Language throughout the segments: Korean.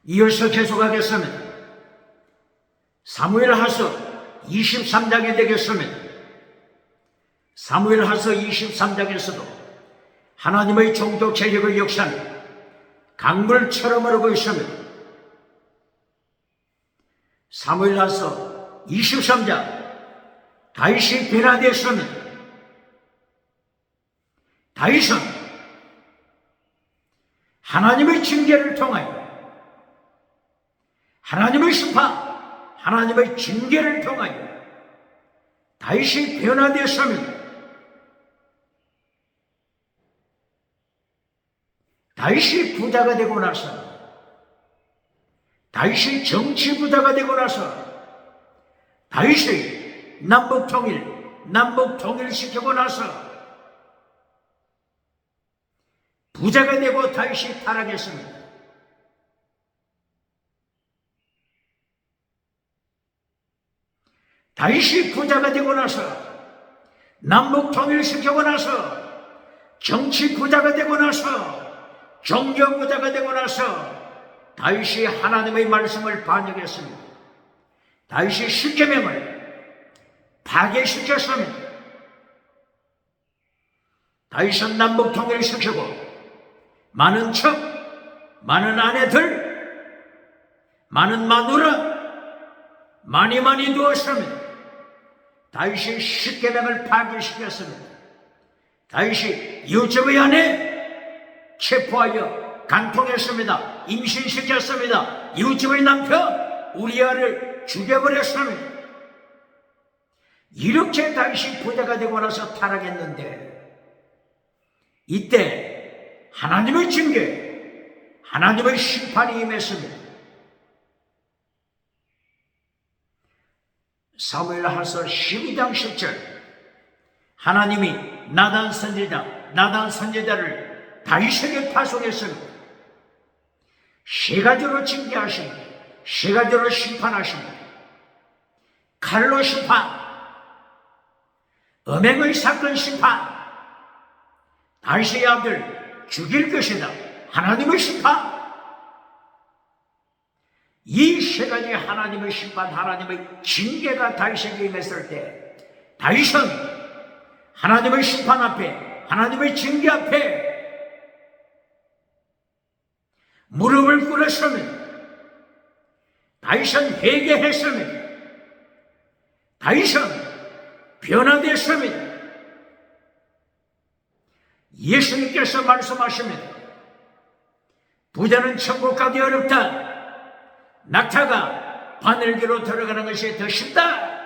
이어서 계속하겠습니다. 사무엘하서 23장이 되겠습니다. 사무엘하서 23장에서도 하나님의 종교 개혁의 역사는 강물처럼 흐르고 있습니다. 사무엘하서 23장 다윗이 변화되었습니다. 다윗은 하나님의 징계를 통하여 하나님의 심판, 하나님의 징계를 통하여 다윗이 변화되었습니다. 다윗이 부자가 되고 나서, 다윗이 정치 부자가 되고 나서, 다윗이 남북 통일시키고 나서 부자가 되고 다윗이 타락했습니다. 다윗이 부자가 되고 나서, 남북 통일시키고 나서, 정치 부자가 되고 나서, 종교 부자가 되고 나서 다윗이 하나님의 말씀을 반역했습니다. 다윗이 십계명을 파괴시켰습니다. 다윗은 남북 통일시키고 많은 척, 많은 아내들, 많은 마누라 많이 두었습니다. 다윗이 십계명을 파괴시켰습니다. 다윗이 이웃집의 아내 체포하여 간통했습니다. 임신시켰습니다. 이웃집의 남편 우리아를 죽여버렸습니다. 이렇게 다윗이 부자가 되고 나서 타락했는데, 이때 하나님의 징계, 하나님의 심판이 임했습니다. 사무엘하서 12장 10절 하나님이 나단 선지자를 다윗에게 파송했습니다. 세 가지로 징계하십니다. 세 가지로 심판하십니다. 칼로 심판, 음행의 사건 심판, 다윗의 아들 죽일 것이다, 하나님의 심판. 이 세 가지 하나님의 심판, 하나님의 징계가 다윗에게 임했을 때, 다윗은 하나님의 심판 앞에, 하나님의 징계 앞에 무릎을 꿇었습니다. 다윗은 회개했습니다. 다윗은 변화됐습니다. 예수님께서 말씀하십니다. 부자는 천국 가기 어렵다. 낙타가 바늘기로 들어가는 것이 더 쉽다.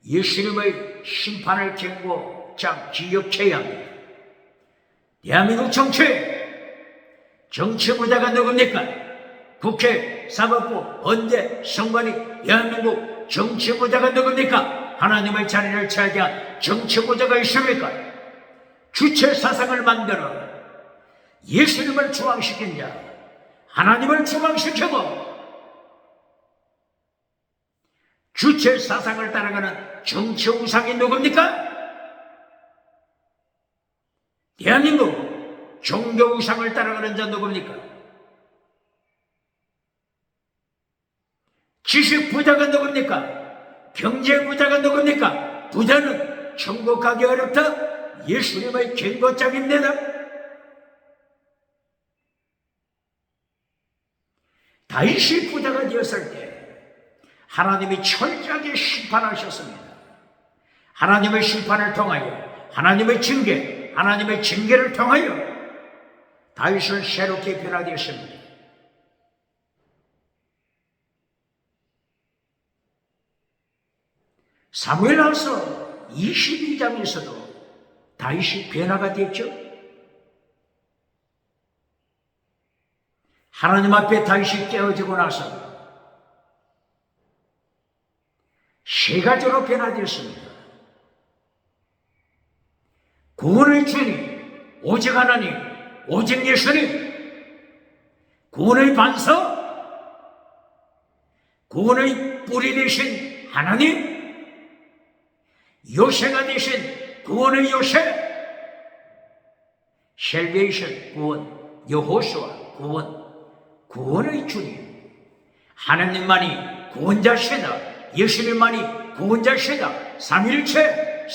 예수님의 심판을 경고장 기억해야 합니다. 대한민국 정치 부자가 누굽니까? 국회, 사법부, 헌재, 선관위, 대한민국 정치 부자가 누굽니까? 하나님의 자리를 차지한 정치 부자가 있습니까? 주체 사상을 만들어 예수님을 중앙시킨 자, 하나님을 중앙시키고 주체 사상을 따라가는 정치 우상이 누굽니까? 대한민국 종교 우상을 따라가는 자 누굽니까? 지식 부자가 누굽니까? 경제 부자가 누굽니까? 부자는 천국 가기 어렵다. 예수님의 경고장입니다. 다윗이 부자가 되었을 때 하나님이 철저하게 심판하셨습니다. 하나님의 심판을 통하여, 하나님의 징계를 통하여 다윗은 새롭게 변화되었습니다. 사무엘하서 22장에서도 다윗이 변화가 됐죠. 하나님 앞에 다윗이 깨어지고 나서 세 가지로 변화되었습니다. 구원의 주님, 오직 하나님, 오직 예수님, 구원의 반석, 구원의 뿌리 되신 하나님, 요새가 되신 구원의 요새, 셀베이션 구원, 여호수아 구원, 구원의 주님, 하나님만이 구원자시다. 예수님만이 구원자시다. 삼일체,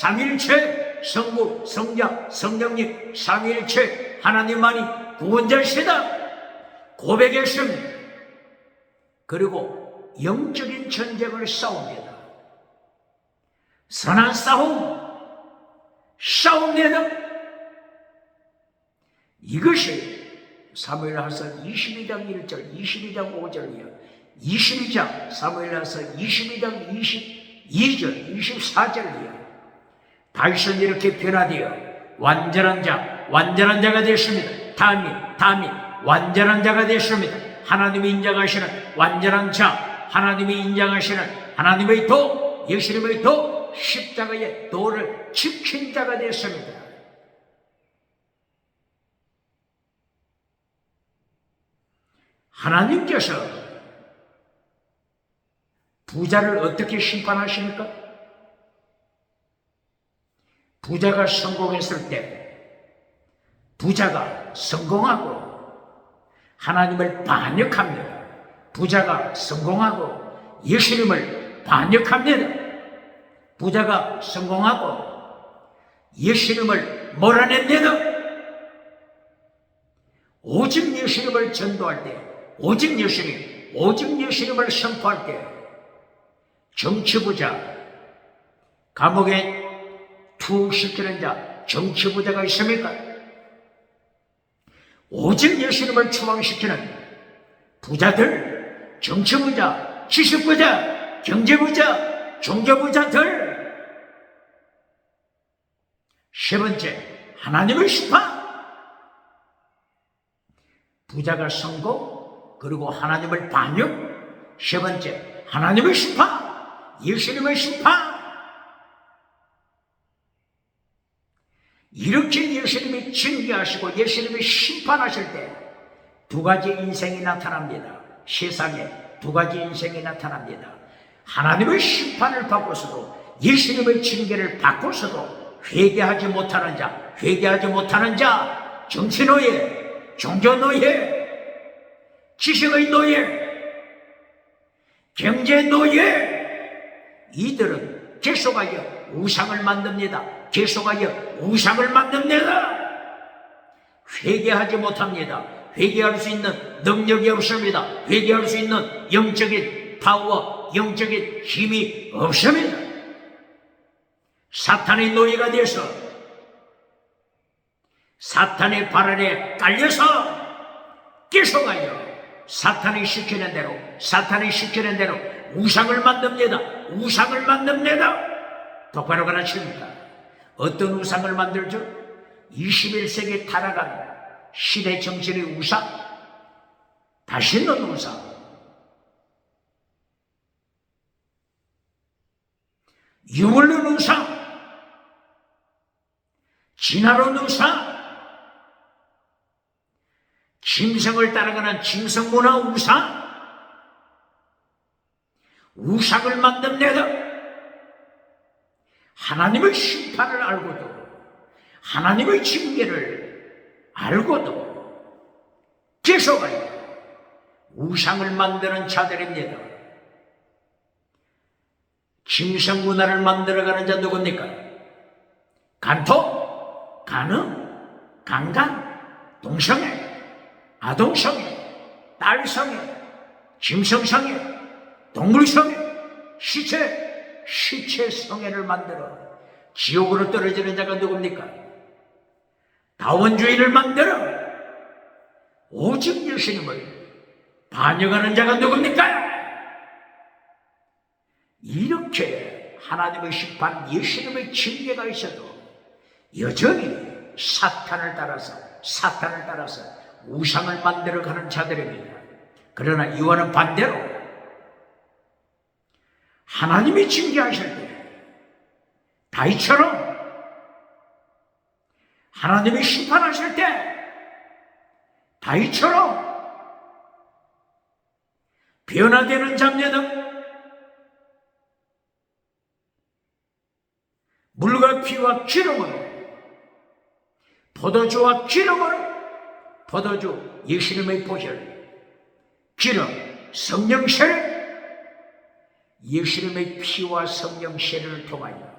성부, 성자, 성령님, 삼일체 하나님만이 구원자시다. 고백했습니다. 그리고 영적인 전쟁을 싸웁니다. 선한 싸웁니다. 이것이 사무엘하서 22장 1절, 22장 5절이요. 22장 사무엘하서 22장 22절, 24절이요. 다윗은 이렇게 변화되어 완전한 자가 되었습니다. 다음이 완전한 자가 되었습니다. 하나님이 인정하시는 완전한 자, 하나님이 인정하시는 하나님의 도, 예수님의 도, 십자가의 도를 지킨 자가 되었습니다. 하나님께서 부자를 어떻게 심판하십니까? 부자가 성공했을 때, 부자가 성공하고 하나님을 반역합니다. 부자가 성공하고 예수님을 반역합니다. 부자가 성공하고 예수님을 몰아냅니다. 오직 예수님을 전도할 때, 오직 예수님을 선포할 때, 정치부자, 감옥에 투시키는 자, 정치부자가 있습니까? 오직 예수님을 추방시키는 부자들, 정치부자, 지식부자, 경제부자, 종교부자들. 세 번째, 하나님의 심판. 부자가 성공, 그리고 하나님을 반역. 세 번째, 하나님의 심판, 예수님의 심판. 이렇게 예수님이 징계하시고 예수님이 심판하실 때 두 가지 인생이 나타납니다. 세상에 두 가지 인생이 나타납니다. 하나님의 심판을 받고서도, 예수님의 징계를 받고서도 회개하지 못하는 자, 정치노예, 종교노예, 지식의 노예, 경제노예, 이들은 계속하여 우상을 만듭니다. 회개하지 못합니다. 회개할 수 있는 능력이 없습니다. 회개할 수 있는 영적인 파워, 영적인 힘이 없습니다. 사탄의 노예가 되어서, 사탄의 발 아래 깔려서 계속하여 사탄이 시키는 대로 우상을 만듭니다. 똑바로 가르칩니다. 어떤 우상을 만들죠? 21세기에 타락한 시대 정신의 우상, 다시는 우상, 유물론 우상, 진화론 우상, 짐승을 따라가는 짐승문화 우상을 만듭니다. 하나님의 심판을 알고도, 하나님의 징계를 알고도 계속하여 우상을 만드는 자들입니다. 짐승 문화를 만들어가는 자 누굽니까? 간토, 간음, 강간, 동성애, 아동성애, 딸성애, 짐승성애, 동물성애, 시체성애를 만들어 지옥으로 떨어지는 자가 누굽니까? 다원주의를 만들어 오직 예수님을 반역하는 자가 누굽니까? 이렇게 하나님의 심판, 예수님의 징계가 있어도 여전히 사탄을 따라서 우상을 만들어가는 자들입니다. 그러나 이와는 반대로 하나님이 징계하실 때 다윗처럼, 하나님이 심판하실 때 다윗처럼 변화되는 잡녀들, 물과 피와 기름으로, 포도주와 기름으로, 포도주 예수님의 보혈, 기름, 성령 세례, 예수님의 피와 성령 세례를 통하여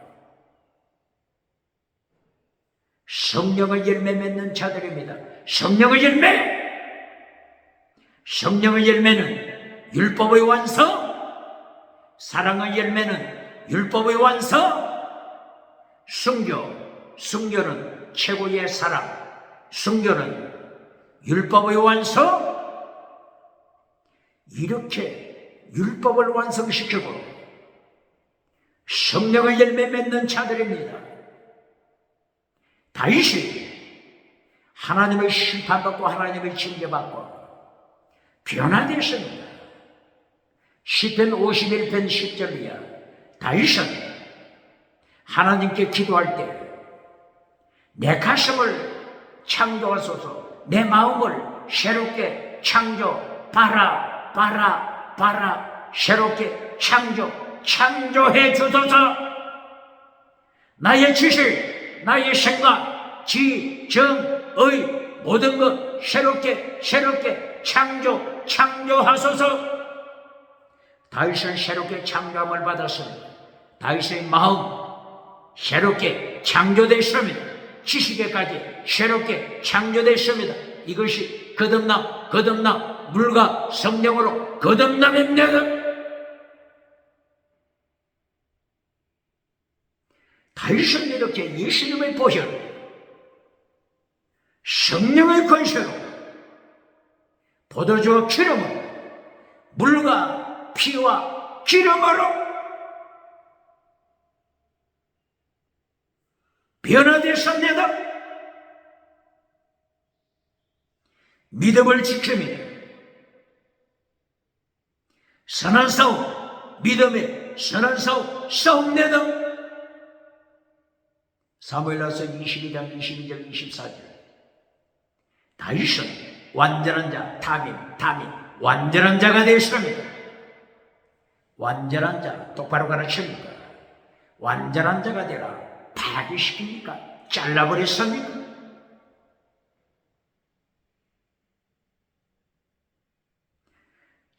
성령의 열매 맺는 자들입니다. 성령의 열매! 성령의 열매는 율법의 완성, 사랑의 열매는 율법의 완성, 순교는 최고의 사랑, 순교는 율법의 완성. 이렇게 율법을 완성시키고 성령의 열매 맺는 자들입니다. 다윗이 하나님의 심판받고 하나님의 징계받고 변화되었습니다. 시편 51편 10절이야. 다윗은 하나님께 기도할 때 내 가슴을 창조하소서, 내 마음을 새롭게 창조하라, 새롭게 창조해 주소서. 나의 지식, 나의 생각, 의 모든 것 새롭게 창조하소서. 다윗은 새롭게 창조함을 받았습니다. 다윗의 마음 새롭게 창조됐습니다. 지식에까지 새롭게 창조됐습니다. 이것이 거듭남, 물과 성령으로 거듭남입니다. 다윗은 이렇게 예수님의 보혈, 성령의 권세로, 포도주와 기름으로, 물과 피와 기름으로 변화됐습니다. 믿음을 지킵니다. 선한 싸움, 믿음의 선한 싸움내다. 사무엘하서 22장 22절 24절. 다윗은 완전한 자, 다민 완전한 자가 되었습니다. 완전한 자 똑바로 가르칩니까? 완전한 자가 되라. 파괴시킵니까? 잘라버렸습니까?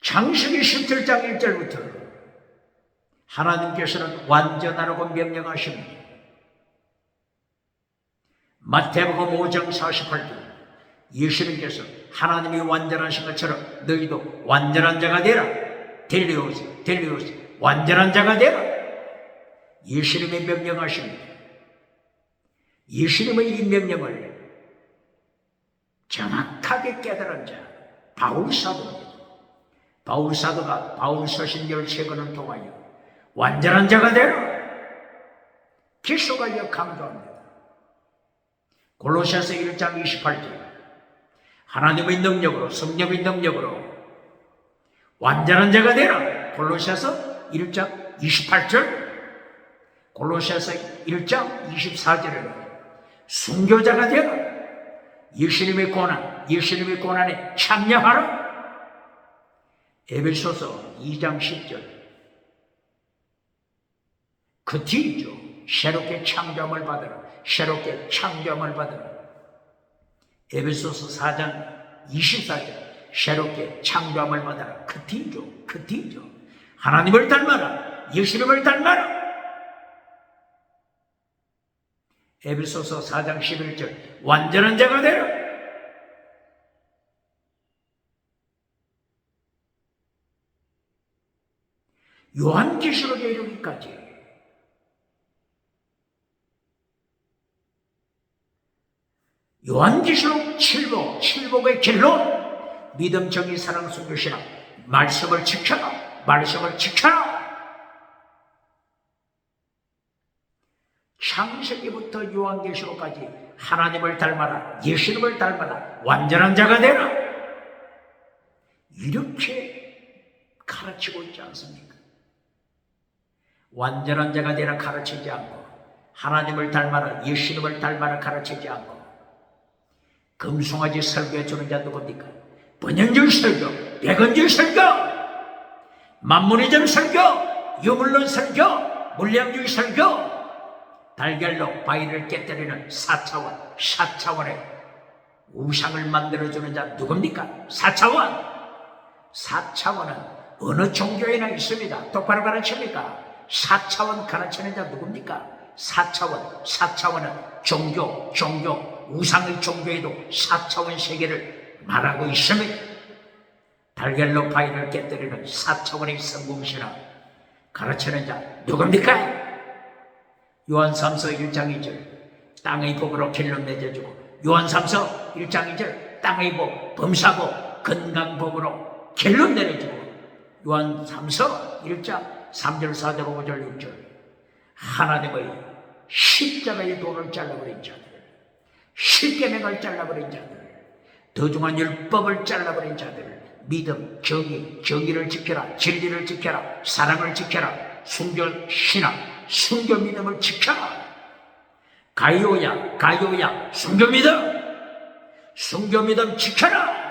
창세기 17장 1절부터 하나님께서는 완전하라고 명령하십니다. 마태복음 5장 48절 예수님께서 하나님이 완전하신 것처럼 너희도 완전한 자가 되라. 델리오스 완전한 자가 되라. 예수님이 명령하십니다. 예수님의 이 명령을 정확하게 깨달은 자 바울사도입니다. 바울사도가 바울서신 13권을 통하여 완전한 자가 되라 계속하여 강조합니다. 골로새서 1장 28절 하나님의 능력으로 성령의 능력으로 완전한 자가 되라. 골로새서 1장 28절 골로새서 1장 24절에는 순교자가 되라. 예수님의 고난에 참여하라. 에베소서 2장 10절 그 뒤죠. 새롭게 창조함을 받으라. 에베소서 4장 24절 새롭게 창조함을 받아라. 그 뒤죠. 하나님을 닮아라. 예수님을 닮아라. 에베소서 4장 11절 완전한 자가 되라. 요한계시록에 이르기까지 요한계시록 7복의 결론 믿음, 정의, 사랑, 순교, 신앙 말씀을 지켜라. 창세기부터 요한계시록까지 하나님을 닮아라. 예수님을 닮아라. 완전한 자가 되라. 이렇게 가르치고 있지 않습니까? 완전한 자가 되라 가르치지 않고 하나님을 닮아라. 예수님을 닮아라 가르치지 않고 금송아지 설교해 주는 자 누굽니까? 번영적 설교, 백원적 설교, 만문의점 설교, 유물론 설교, 물량주의 설교, 달걀로 바위를 깨뜨리는 4차원의 우상을 만들어주는 자 누굽니까? 4차원 4차원은 어느 종교에나 있습니다. 똑바로 가르칩니까? 4차원 가르치는 자 누굽니까? 4차원은 종교, 우상의 종교에도 4차원 세계를 말하고 있습니다. 달걀로 바위를 깨뜨리는 4차원의 성공신앙 가르치는 자 누굽니까? 요한 3서 1장 2절 땅의 복으로 길로 맺어주고, 요한 3서 1장 2절 땅의 복, 범사복, 건강복으로 길로 내려주고, 요한 3서 1장 3절 4절 5절 6절 하나님의 십자가의 돌을 잘라버린 자들, 십계명을 잘라버린 자들, 더 중한 율법을 잘라버린 자들, 믿음, 정의를 지켜라, 진리를 지켜라, 사랑을 지켜라, 순교 신앙, 순교 믿음을 지켜라. 가요야, 순교 믿음 지켜라.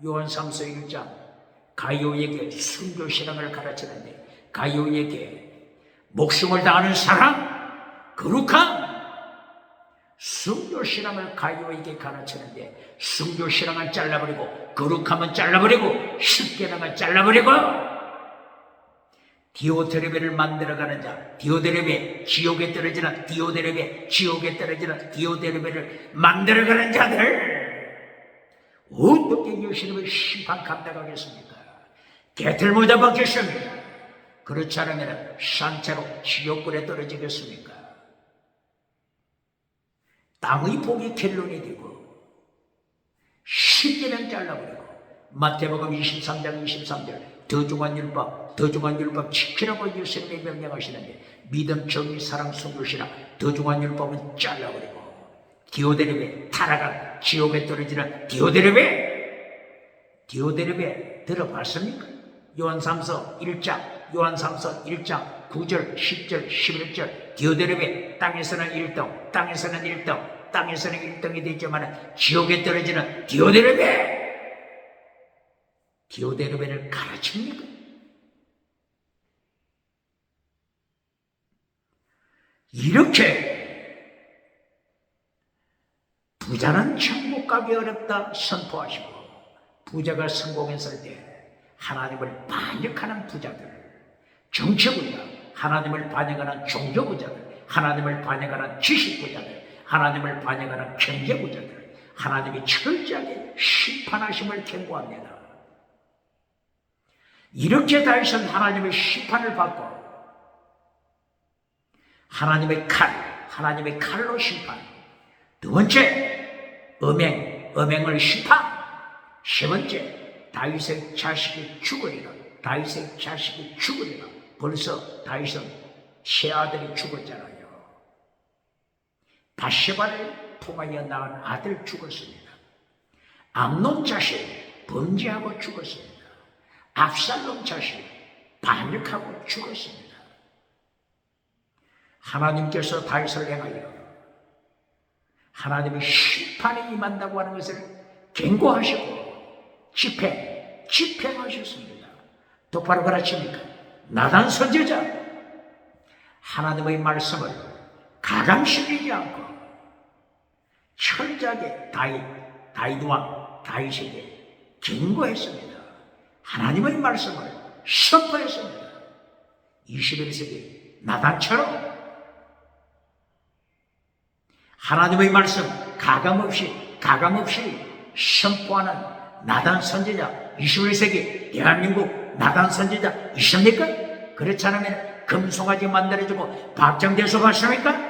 요한 3서 1장 가요에게 순교 신앙을 가르치는데, 가요에게 목숨을 다하는 사랑, 거룩함, 순교 신앙을 가요에게 가르치는데, 순교 신앙은 잘라버리고, 거룩함은 잘라버리고, 십계명은 잘라버리고, 디오드레베를 만들어가는 자, 디오드레베, 지옥에 떨어지는 디오드레베, 지옥에 떨어지는 디오드레베를 만들어가는 자들, 어떻게 예수님의 심판 감당하겠습니까? 개털모자 받겠습니까? 그렇지 않으면 산채로 지옥불에 떨어지겠습니까? 땅의 복이 결론이 되고, 십계명 잘라버리고, 마태복음 23장 23절 더 중한 율법 지키라고 예수님이 명령하시는데, 믿음, 정의, 사랑, 순교, 신앙 더 중한 율법은 잘라버리고, 디오드레베, 타락한 지옥에 떨어지는 디오드레베 들어봤습니까? 요한 3서 1장 9절 10절 11절 디오드레베, 땅에서는 1등, 땅에서는 1등이 되지만 지옥에 떨어지는 디오드레베를 가르칩니까? 이렇게 부자는 천국 가기 어렵다 선포하시고, 부자가 성공했을 때 하나님을 반역하는 부자들, 정치부자, 하나님을 반역하는 종교부자들, 하나님을 반역하는 지식부자들, 하나님을 반역하는 경제부자들, 하나님이 철저하게 심판하심을 경고합니다. 이렇게 다윗은 하나님의 심판을 받고, 하나님의 칼로 심판. 두 번째, 음행을 심판. 세 번째, 다윗의 자식이 죽으리라. 벌써 다윗은 세 아들이 죽었잖아요. 바세바를 통하여 낳은 아들 죽었습니다. 암논 자식 범죄하고 죽었습니다. 압살롬 자식 반역하고 죽었습니다. 하나님께서 다윗을 향하여 하나님의 심판이 임한다고 하는 것을 경고하시고 집행하셨습니다. 똑바로 가르칩니까? 나단 선지자, 하나님의 말씀을 가감시키지 않고 철저하게 다윗에게 경고했습니다. 하나님의 말씀을 선포했습니다. 21세기 나단처럼 하나님의 말씀 가감없이 선포하는 나단 선지자, 21세기 대한민국 나단 선지자 있습니까? 그렇지 않으면 금송아지 만들어주고 박정대소 갔습니까?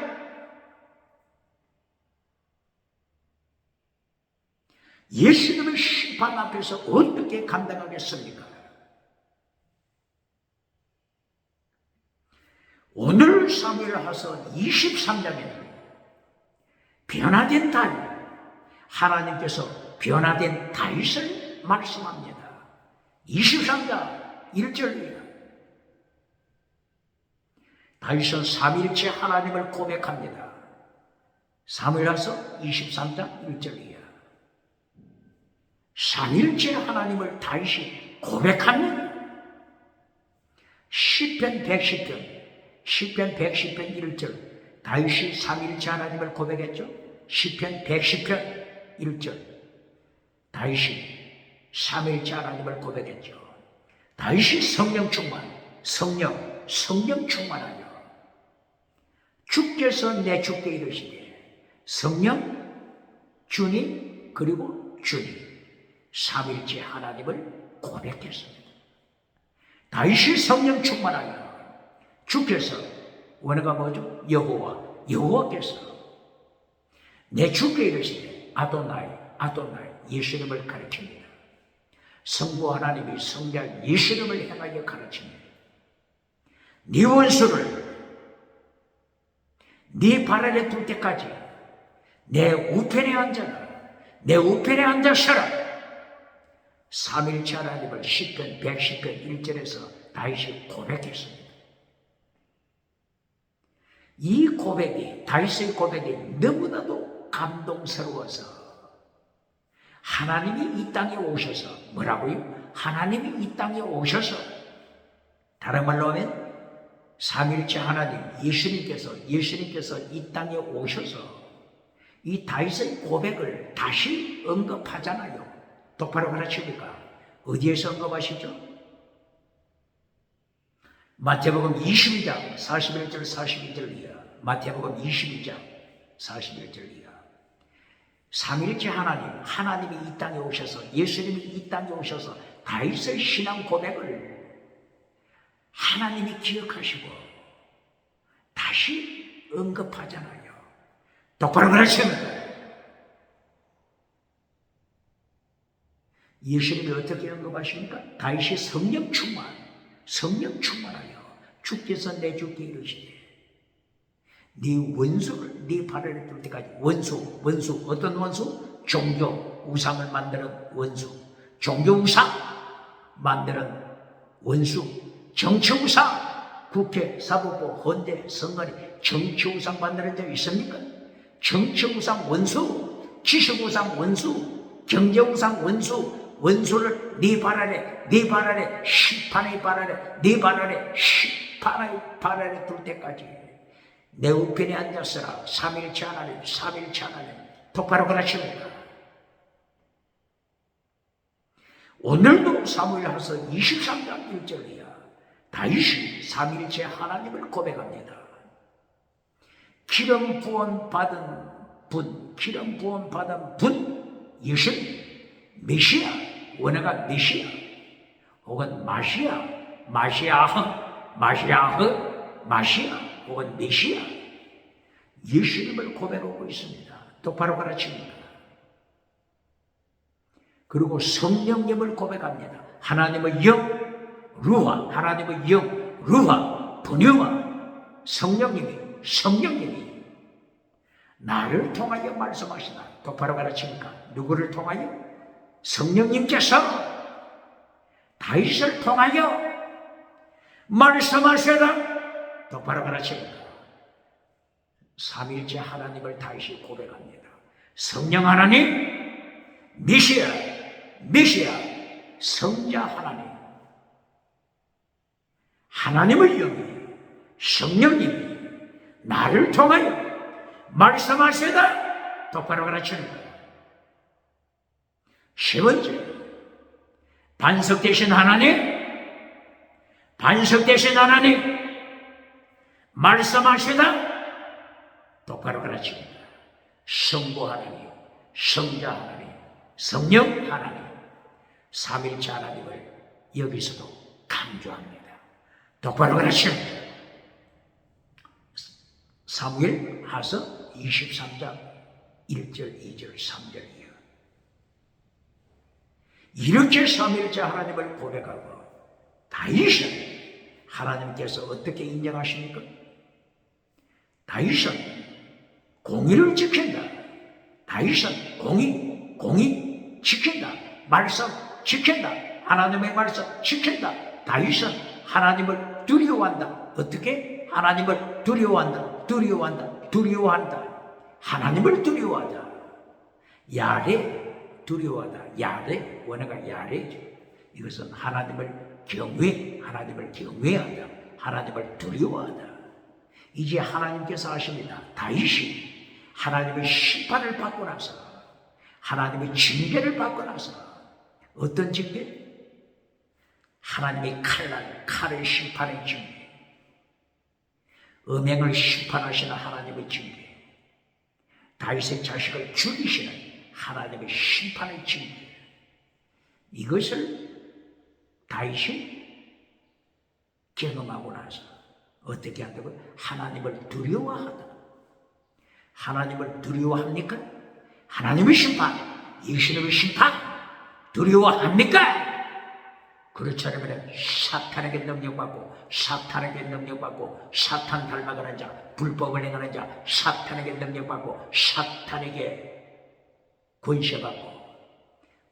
예수님의 심판 앞에서 어떻게 감당하겠습니까? 오늘 사무엘하서 23장에는 변화된 다윗, 하나님께서 변화된 다윗을 말씀합니다. 23장 1절입니다. 다윗은 삼일째 하나님을 고백합니다. 사무엘하서 23장 1절이에요. 삼일째 하나님을 다윗이 고백합니다. 시편 110편 1절 다윗이 삼일째 하나님을 고백했죠. 시편 110편 1절 다윗이 삼위일체 하나님을 고백했죠. 다윗이 성령 충만, 성령 충만하여 주께서 내 주께 이르시되 성령, 주님, 그리고 주님 삼위일체 하나님을 고백했습니다. 다윗이 성령 충만하여 주께서, 원어가 뭐죠? 여호와께서 내 주께 이르시되 아도나이 예수님을 가르칩니다. 성부 하나님이 성자 예수님을 향하여 가르칩니다. 네 원수를 네 발 아래 둘 때까지 내 우편에 앉아서라. 삼일체 하나님을 시편 110편 1절에서 다윗이 고백했습니다. 이 고백이, 다윗의 고백이 너무나도 감동스러워서 하나님이 이 땅에 오셔서, 뭐라고요? 하나님이 이 땅에 오셔서, 다른 말로 하면 삼일체 하나님 예수님께서 이 땅에 오셔서 이 다윗의 고백을 다시 언급하잖아요. 똑바로 가르칩니까? 어디에서 언급하시죠? 마태복음 22장 41절 42절 이하, 마태복음 22장 41절 이하. 삼일째 하나님이 이 땅에 오셔서, 예수님이 이 땅에 오셔서 다윗의 신앙 고백을 하나님이 기억하시고 다시 언급하잖아요. 똑바로 가르칩니다. 예수님이 어떻게 언급하십니까? 다윗이 성령 충만하여 주께서 내 주께 이르시되 네 원수를 네 발 아래 둘 때까지. 원수 어떤 원수? 종교 우상을 만드는 원수, 종교 우상 만드는 원수, 정치 우상, 국회, 사법부, 헌재, 선거리 정치 우상 만드는 데 있습니까? 정치 우상 원수, 지식 우상 원수, 경제 우상 원수를 네 발 아래 심판의 발 아래, 네 발 아래 심판의 발 아래 둘 때까지 내 우편에 앉았으라. 삼일체 하나님 똑바로 가르칩니다. 오늘도 사무엘하서 23장 1절이야. 다윗이 삼일체 하나님을 고백합니다. 기름 부은 받은 분 예수님, 메시아, 원어가 메시아 혹은 마시아 혹은 메시아, 예수님을 고백하고 있습니다. 똑바로 가르칩니다. 그리고 성령님을 고백합니다. 하나님의 영, 루하, 하나님의 영, 루하, 분유와 성령님이 나를 통하여 말씀하시다. 똑바로 가르칩니까? 누구를 통하여? 성령님께서 다윗을 통하여 말씀하시다. 똑바로 가르칩니다. 삼일째 하나님을 다윗이 고백합니다. 성령 하나님, 메시아, 성자 하나님, 하나님의 영이, 성령님이 나를 통하여 말씀하시다. 똑바로 가르칩니다. 세 번째, 반석 되신 하나님, 말씀하시다. 똑바로 가르칩니다. 성부 하나님, 성자 하나님, 성령 하나님, 삼일체 하나님을 여기서도 강조합니다. 똑바로 가르칩니다. 사무엘하서 23장 1절, 2절, 3절이요. 이렇게 삼일체 하나님을 고백하고 다윗은 하나님께서 어떻게 인정하십니까? 다윗은 공의를 지킨다. 다윗은 공의 지킨다. 말씀 지킨다. 하나님의 말씀 지킨다. 다윗은 하나님을 두려워한다. 어떻게? 하나님을 두려워한다. 하나님을 두려워하다. 야레, 두려워하다. 야레, 원어가 야레죠. 이것은 하나님을 경외하다. 하나님을 두려워하다. 이제 하나님께서 하십니다. 다윗이 하나님의 심판을 받고 나서, 하나님의 징계를 받고 나서 어떤 징계? 하나님의 칼을 심판의 징계. 음행을 심판하시는 하나님의 징계. 다윗의 자식을 죽이시는 하나님의 심판의 징계. 이것을 다윗이 경험하고 나서 어떻게 한다고? 하나님을 두려워하다. 하나님을 두려워합니까? 하나님의 심판, 예수님의 심판 두려워합니까? 그렇지 않으면 사탄에게 능력받고, 사탄에게 능력받고, 사탄 닮아가는 자, 불법을 행하는 자, 사탄에게 능력받고, 사탄에게 권세받고,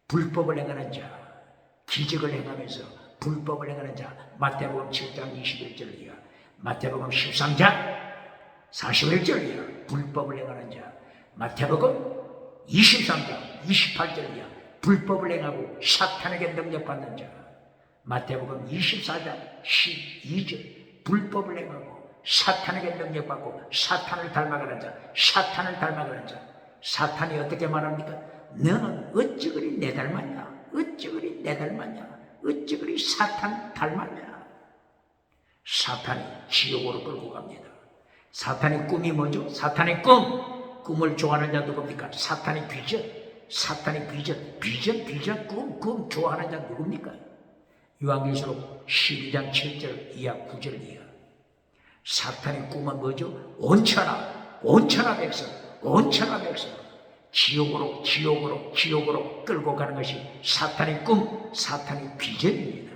불법을 행하는 자, 기적을 행하면서 불법을 행하는 자, 마태복음 7장 21절 이하, 마태복음 13장 41절 이하, 불법을 행하는 자, 마태복음 23장 28절 이하, 불법을 행하고 사탄에게 능력받는 자, 마태복음 24장 12절, 불법을 행하고 사탄에게 능력받고 사탄을 닮아가는 자, 사탄을 닮아가는 자. 사탄이 어떻게 말합니까? 너는 어찌 그리 내 닮았냐? 어찌 그리 내 닮았냐? 어찌 그리 사탄 닮았냐? 사탄이 지옥으로 끌고 갑니다. 사탄의 꿈이 뭐죠? 사탄의 꿈을 좋아하는 자 누굽니까? 사탄의 비전, 꿈 좋아하는 자 누굽니까? 요한계시록 12장 7절 이하 9절 이하. 사탄의 꿈은 뭐죠? 온천하 백성 지옥으로 끌고 가는 것이 사탄의 꿈, 사탄의 비전입니다.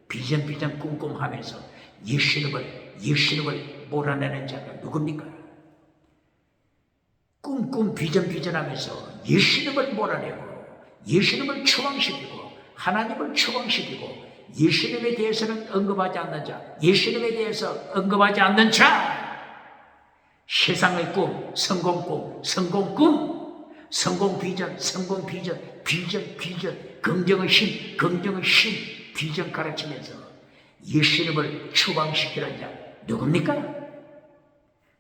비전 꿈하면서 예수님을 몰아내는 자가 누굽니까? 꿈 비전하면서 예수님을 몰아내고, 예수님을 추방시키고, 하나님을 추방시키고, 예수님에 대해서는 언급하지 않는 자, 예수님에 대해서 언급하지 않는 자, 세상의 꿈, 성공 비전, 긍정의 신, 비전 가르치면서 예수님을 추방시키는 자 누굽니까?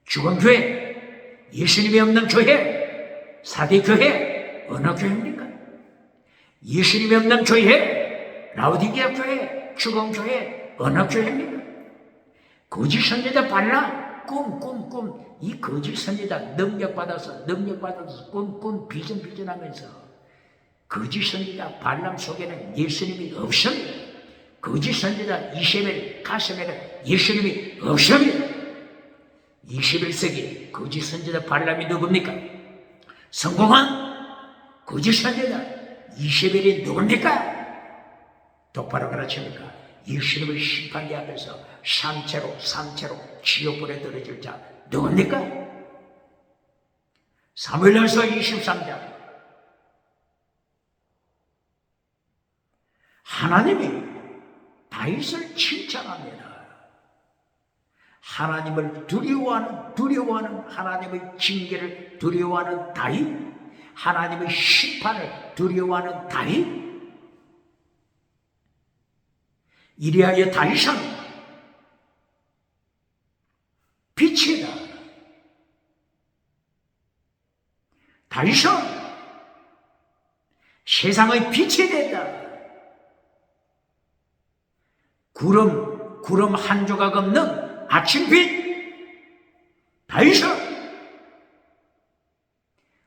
죽은 교회, 예수님이 없는 교회, 사대 교회, 어느 교회입니까? 예수님이 없는 교회, 라오디게아 교회, 죽은 교회, 어느 교회입니까? 거짓 선지자 발람, 꿈. 이 거짓 선지자 능력받아서 꿈 비전하면서 거짓 선지자 발람 속에는 예수님이 없습니다. 거짓 선지자 이세벨 가슴에는 예수님이 없습니다. 21세기 거짓 선지자 발람이 누굽니까? 성공한 거짓 선지자 이세벨이 누굽니까? 똑바로 가르칩니까? 예수님의 심판대 앞에서 삼체로 지옥불에 떨어질 자 누굽니까? 사무엘서 23장. 하나님이 다윗을 칭찬합니다. 하나님을 두려워하는 하나님의 징계를 두려워하는 다윗, 하나님의 심판을 두려워하는 다윗. 이리하여 다윗은 빛이다. 다윗은 세상의 빛이 된다. 구름 한 조각 없는 아침빛. 다윗은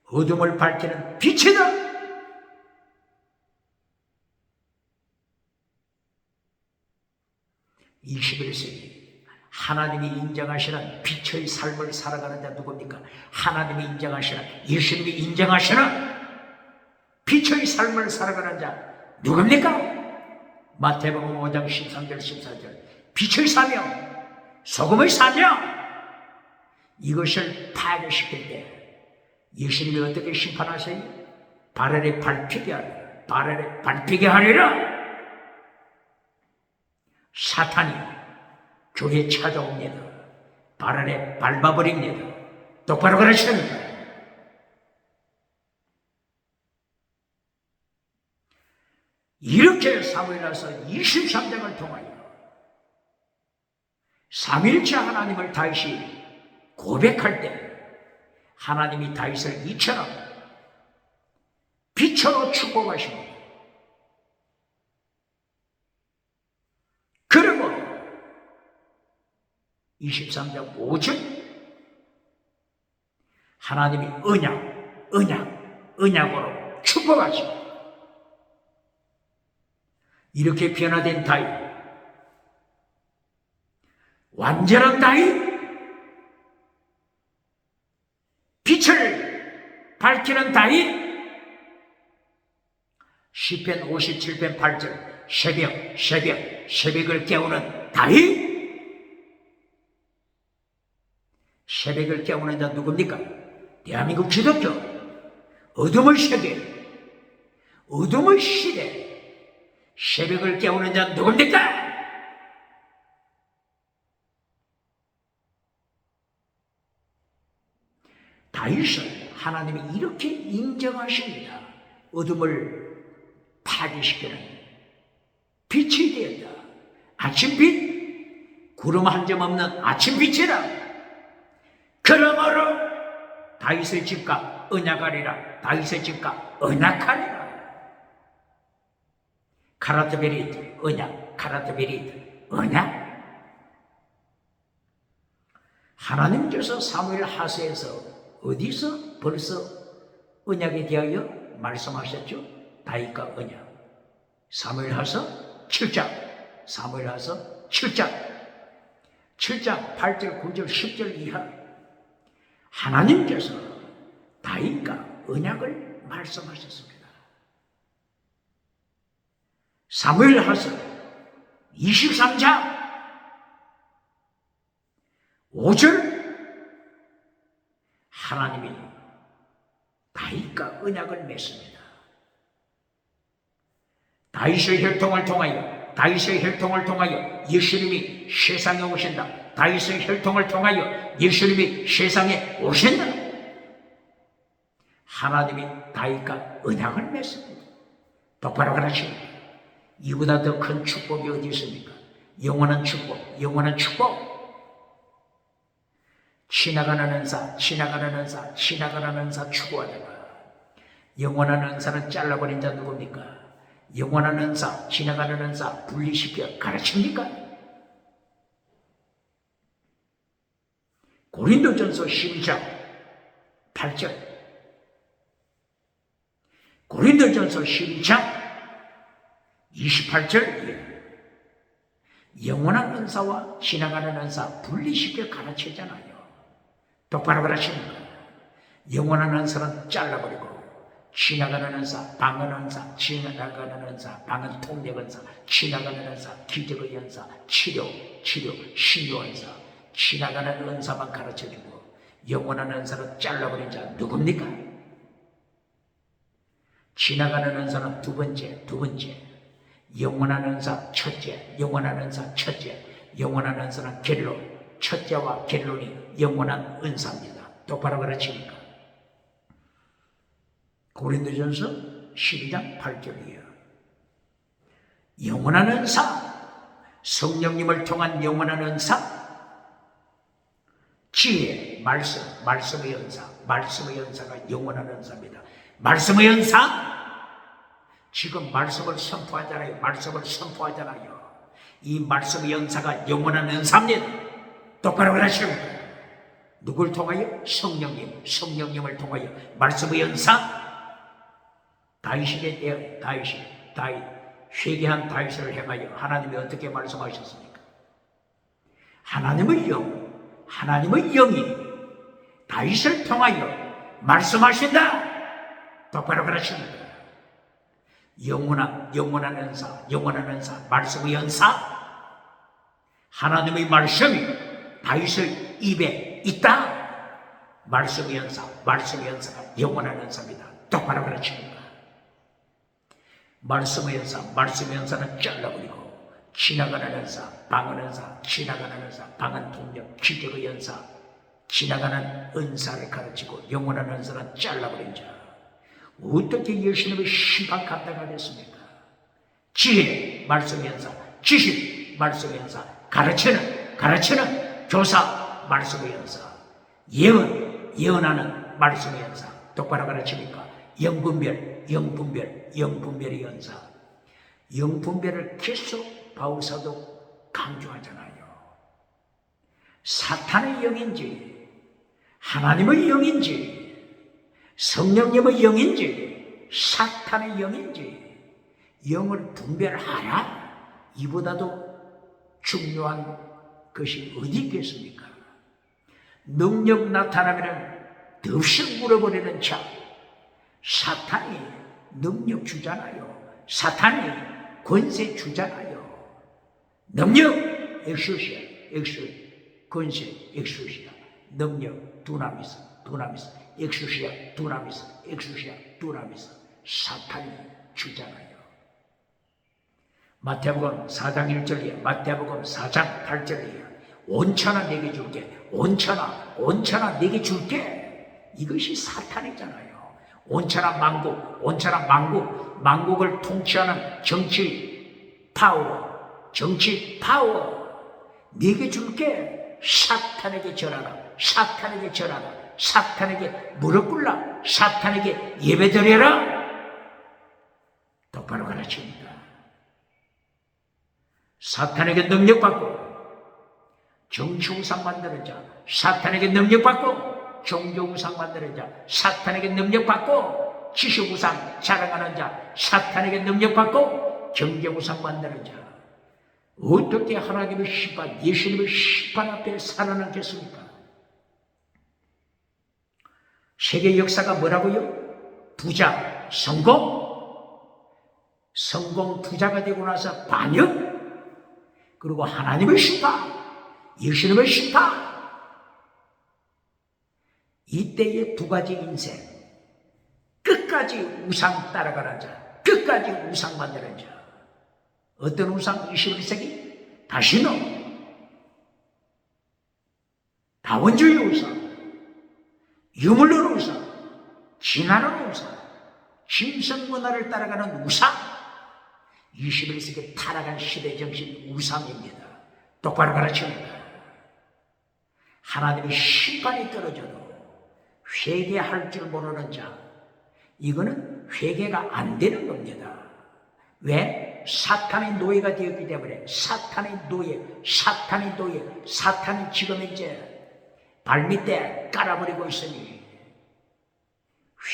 어둠을 밝히는 빛이다. (21세기) 하나님이 인정하시는 빛의 삶을 살아가는 자 누굽니까? 하나님이 인정하시는, 예수님이 인정하시는 빛의 삶을 살아가는 자 누굽니까? 마태복음 5장 13절 14절. 빛의 사명, 소금의 사명, 이것을 파괴시킬 때 예수님이 어떻게 심판하세요? 발 아래 밟히게 하리라. 사탄이 교회에 찾아옵니다. 발 아래 밟아버립니다. 똑바로 가르칩니다. 이렇게 사무엘하서 23장을 통하여 삼일째 하나님을 다윗이 고백할 때 하나님이 다윗을 이처럼 빛으로 축복하십니다. 23장 5절 하나님이 언약으로 축복하시고 이렇게 변화된 다윗, 완전한 다윗, 빛을 밝히는 다윗, 시편 57편 8절 새벽을 깨우는 다윗. 새벽을 깨우는 자 누굽니까? 대한민국 기독교, 어둠의 세계, 어둠의 시대, 새벽을 깨우는 자 누굽니까? 다윗을 하나님이 이렇게 인정하십니다. 어둠을 파괴시키는 빛이 되었다. 아침빛, 구름 한 점 없는 아침빛이라. 그러므로 다윗의 집과 언약하리라. 다윗의 집과 언약하리라. 카라트베리트 언약, 카라트베리트 언약. 하나님께서 사무엘 하세에서 어디서 벌써 언약에 대하여 말씀하셨죠? 다윗과 언약. 사무엘 하서 7장, 사무엘 하서 7장 8절 9절 10절 이하 하나님께서 다윗과 언약을 말씀하셨습니다. 사무엘 하서 23장 5절 하나님이 다윗과 언약을 맺습니다. 다윗의 혈통을 통하여 예수님이 세상에 오신다. 다윗의 혈통을 통하여 예수님이 세상에 오신다. 하나님이 다윗과 언약을 맺습니다. 똑바로 가르칩니다. 이보다 더 큰 축복이 어디 있습니까? 영원한 축복, 영원한 축복. 지나가는 은사 추구하다가 영원한 은사는 잘라버린 자 누굽니까? 영원한 은사, 지나가는 은사 분리시켜 가르칩니까? 고린도전서 12장 8절, 고린도전서 12장 28절, 영원한 은사와 지나가는 은사 분리시켜 가르치잖아요. 똑바로 가르칩니다. 영원한 은사는 잘라버리고 지나가는 은사, 방언 은사, 지나가는 은사, 방언 통역 은사, 지나가는 은사, 기적의 은사, 치료, 신료 은사, 지나가는 은사만 가르쳐주고 영원한 은사는 잘라버린 자 누굽니까? 지나가는 은사는 두 번째, 영원한 은사 첫째, 영원한 은사 첫째, 영원한 은사는 갤론, 첫째와 갤론이 영원한 은사입니다. 똑바로 가르치니까. 고린도전서 12장 8절이에요. 영원한 은사, 성령님을 통한 영원한 은사, 지혜, 말씀의 은사, 말씀의 은사가 영원한 은사입니다. 말씀의 은사, 지금 말씀을 선포하잖아요. 이 말씀의 은사가 영원한 은사입니다. 똑바로 가르칩니다. 누굴 통하여? 성령님을 통하여 말씀의 은사. 다윗 회개한 다윗을 행하여 하나님이 어떻게 말씀하셨습니까? 하나님의 영이 다윗을 통하여 말씀하신다. 똑바로 가르칩니다. 영원한 은사, 말씀의 은사. 하나님의 말씀이 다윗의 입에 있다. 말씀의 은사가 영원한 은사입니다. 똑바로 가르칩니다. 말씀의 은사는 잘라버리고 지나가는 은사, 방언 은사, 지나가는 은사, 방언 통역, 기적의 은사, 지나가는 은사를 가르치고 영원한 은사는 잘라버린 자. 어떻게 예수님의 심판 갖다가 됐습니까? 지혜, 말씀의 은사, 지식, 말씀의 은사, 가르치는 교사, 말씀의 은사, 예언하는 말씀의 은사. 똑바로 가르칩니까? 영분별의 은사. 영분별을 계속 바울사도 강조하잖아요. 사탄의 영인지 하나님의 영인지 성령님의 영인지 사탄의 영인지 영을 분별하라. 이보다도 중요한 것이 어디 있겠습니까? 능력 나타나면 덥석 물어버리는 자, 사탄이 능력 주잖아요. 사탄이 권세 주잖아요. 능력 엑소시아, 권세 엑소시아, 능력 두나미스, 엑소시아 두나미스, 엑소시아 두나미스. 사탄이 주잖아요. 마태복음 4장 1절이에요. 마태복음 4장 8절이에요. 온천하 내게 줄게. 온천하 내게 줄게. 이것이 사탄이잖아요. 온천하 만국을 통치하는 정치 파워 내게 줄게. 사탄에게 절하라. 사탄에게 무릎 꿇라. 사탄에게 예배드려라. 똑바로 가르칩니다. 사탄에게 능력받고 정치우상 만드는 자, 사탄에게 능력받고 종교우상 만드는 자, 사탄에게 능력받고 지식우상 자랑하는 자, 사탄에게 능력받고 경제우상 만드는 자, 어떻게 하나님의 심판, 예수님의 심판 앞에 살아남겠습니까? 세계 역사가 뭐라고요? 부자, 성공 부자가 되고 나서 반역, 그리고 하나님의 심판, 예수님의 심판. 이때의 두 가지 인생. 끝까지 우상 따라가는 자, 끝까지 우상 만드는 자. 어떤 우상? 21세기 다시노, 다원주의 우상, 유물론 우상, 진화론 우상, 신성문화를 따라가는 우상. 21세기 타락한 시대 정신 우상입니다. 똑바로 가르칩니다. 하나님의 심판이 떨어져도 회개할 줄 모르는 자, 이거는 회개가 안 되는 겁니다. 왜? 사탄의 노예가 되었기 때문에. 사탄의 노예, 사탄이 지금 이제 발밑에 깔아버리고 있으니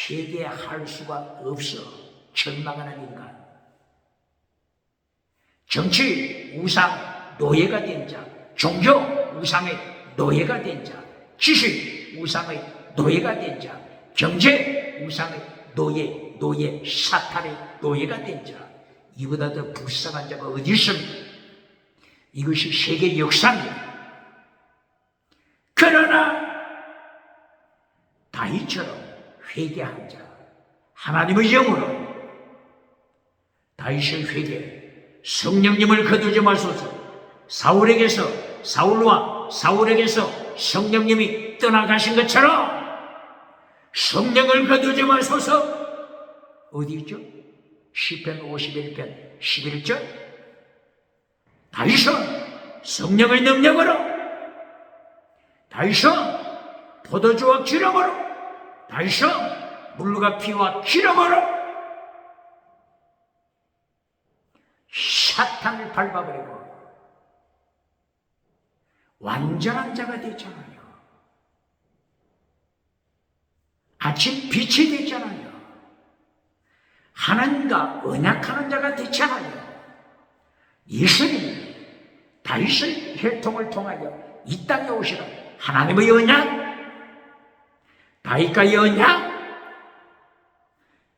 회개할 수가 없어. 절망하는 인간. 정치 우상 노예가 된 자, 종교 우상의 노예가 된 자, 지식 우상의 노예가 된 자, 경제 우상의 노예, 사탄의 노예가 된 자, 이보다 더 불쌍한 자가 어디 있습니까? 이것이 세계 역사입니다. 그러나 다윗처럼 회개한 자, 하나님의 영으로 다윗의 회개, 성령님을 거두지 마소서. 사울에게서 성령님이 떠나가신 것처럼 성령을 거두지 마소서. 어디 있죠? 시편 51편 11절. 다윗은 성령의 능력으로, 다윗은 포도주와 기름으로, 다윗은 물과 피와 기름으로 사탄을 밟아버리고 완전한 자가 됐잖아요. 아침 빛이 됐잖아요. 하나님과 언약하는 자가 됐잖아요. 예수님이 다윗의 혈통을 통하여 이 땅에 오시라. 하나님의 언약, 다윗과의 언약,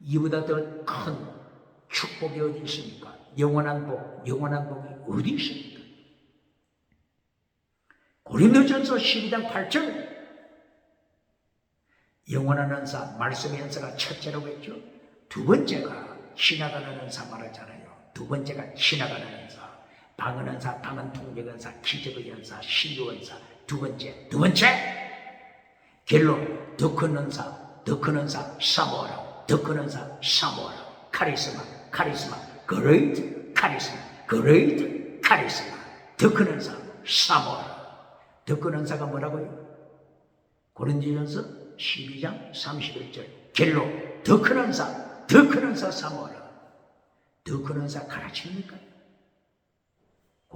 이보다 더 큰 축복이 어디 있습니까? 영원한 복이 어디 있습니까? 고린도전서 12장 8절. 영원한 은사, 말씀의 은사가 첫째라고 했죠. 두 번째가 지나가는 은사 말하잖아요. 두 번째가 지나가는 은사. 방언 은사, 방언 통역 은사, 기적의 은사, 신유 은사. 두 번째. 결론, 더 큰 은사, 사모하라. 더 큰 은사, 사모하라. 카리스마, great 카리스마. 더 큰 은사, 사모하라. 더 큰 은사가 뭐라고요? 고린도전서 12장 31절. 결론, 더 큰 은사 사모하라. 더 큰 은사 가르칩니까?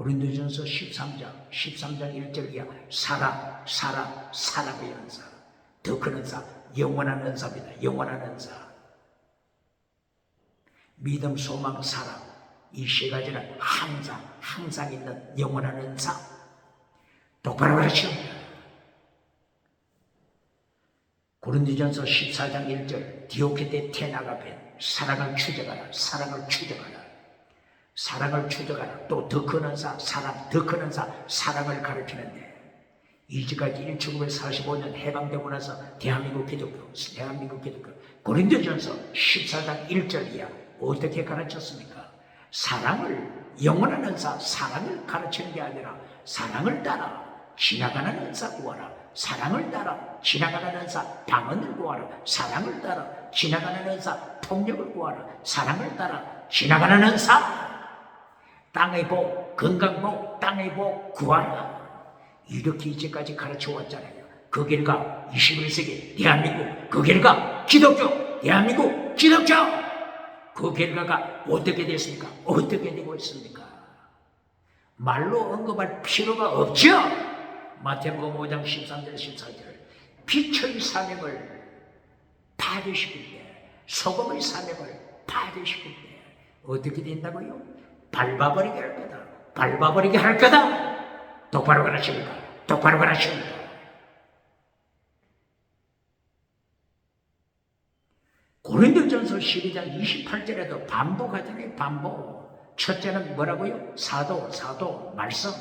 고린도전서 13장 1절 이하 사랑의 은사, 더 큰 은사, 영원한 은사입니다. 영원한 은사. 믿음, 소망, 사랑, 이 세 가지는 항상 있는 영원한 은사. 똑바로 가르칩니다. 고린도전서 14장 1절 디오케테 테나가벤, 사랑을 추적하라. 또 더 큰 은사, 더 큰 은사, 사랑을 가르치는데, 이제까지 1945년 해방되고 나서 대한민국 기독교 고린도전서 14장 1절 이하 어떻게 가르쳤습니까? 영원한 은사, 사랑을 가르치는 게 아니라 사랑을 따라 지나가는 은사 구하라. 사랑을 따라 지나가는 은사, 방언을 구하라. 사랑을 따라 지나가는 은사, 통역을 구하라. 사랑을 따라 지나가는 은사, 땅의 복, 건강복, 땅의 복 구하라. 이렇게 이제까지 가르쳐 왔잖아요. 그 결과 21세기 대한민국, 그 결과 기독교, 대한민국 기독교, 그 결과가 어떻게 됐습니까? 어떻게 되고 있습니까? 말로 언급할 필요가 없죠. 마태복음 5장 13절 14절 빛의 사명을 파괴시킬 때, 소금의 사명을 파괴시킬 때 어떻게 된다고요? 밟아버리게 할 거다. 똑바로 가르칩니까? 고린도전서 12장 28절에도 반복하잖아요. 반복. 첫째는 뭐라고요? 사도, 말씀.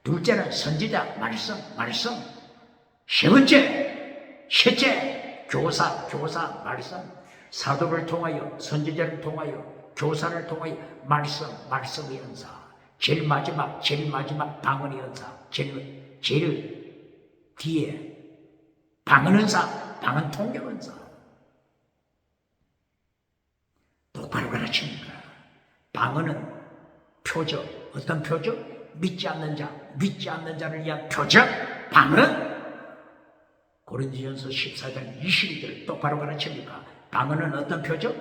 둘째는 선지자, 말씀. 셋째, 교사, 말씀. 사도를 통하여, 선지자를 통하여, 교사를 통하여 말씀의 은사. 제일 마지막 방언의 은사. 제일 뒤에 방언 은사, 방언 통역 은사. 똑바로 가르칩니다. 방언은 표적. 어떤 표적? 믿지 않는 자를 위한 표적. 방언은 고린도전서 14장 22절 똑바로 가르칩니까? 방언은 어떤 표적?